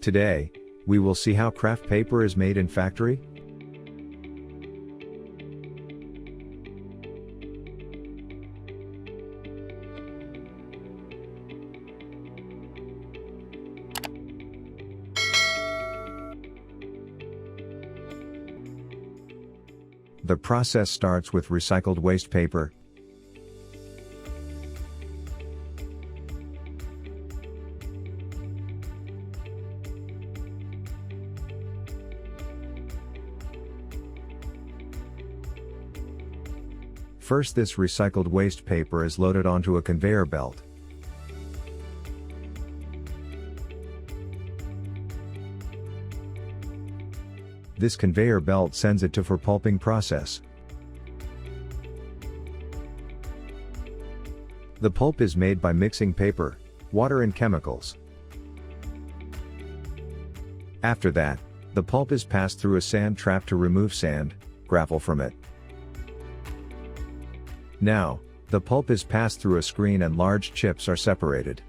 Today, we will see how craft paper is made in factory. The process starts with recycled waste paper. First, this recycled waste paper is loaded onto a conveyor belt. This conveyor belt sends it to for pulping process. The pulp is made by mixing paper, water and chemicals. After that, the pulp is passed through a sand trap to remove sand, gravel from it. Now, the pulp is passed through a screen and large chips are separated.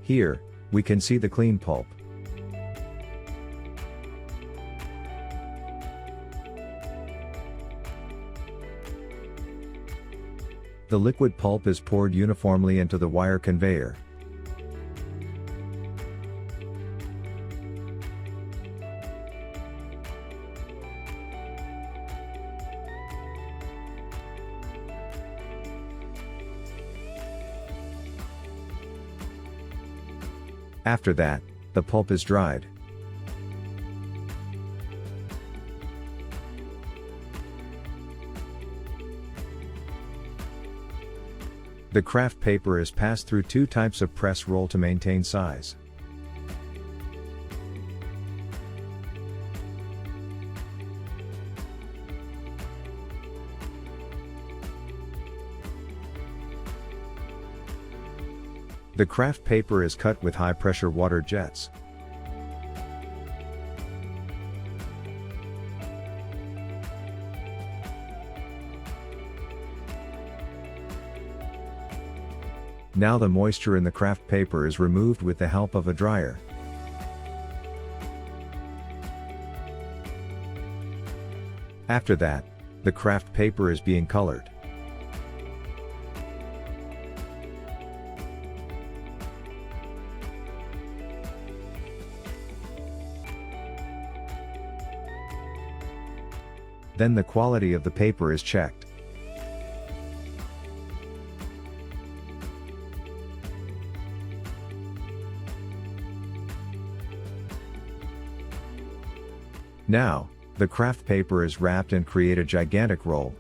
Here, we can see the clean pulp. The liquid pulp is poured uniformly into the wire conveyor. After that, the pulp is dried. The craft paper is passed through two types of press roll to maintain size. The craft paper is cut with high-pressure water jets. Now the moisture in the craft paper is removed with the help of a dryer. After that, the craft paper is being colored. Then the quality of the paper is checked. Now, the craft paper is wrapped and create a gigantic roll.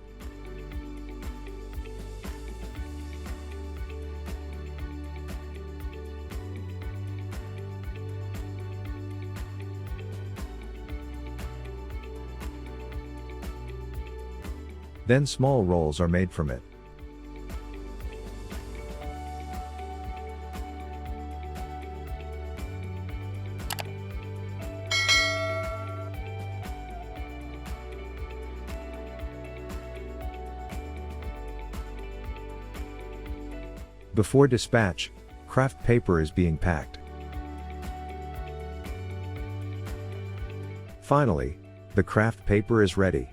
Then small rolls are made from it. Before dispatch, craft paper is being packed. Finally, the craft paper is ready.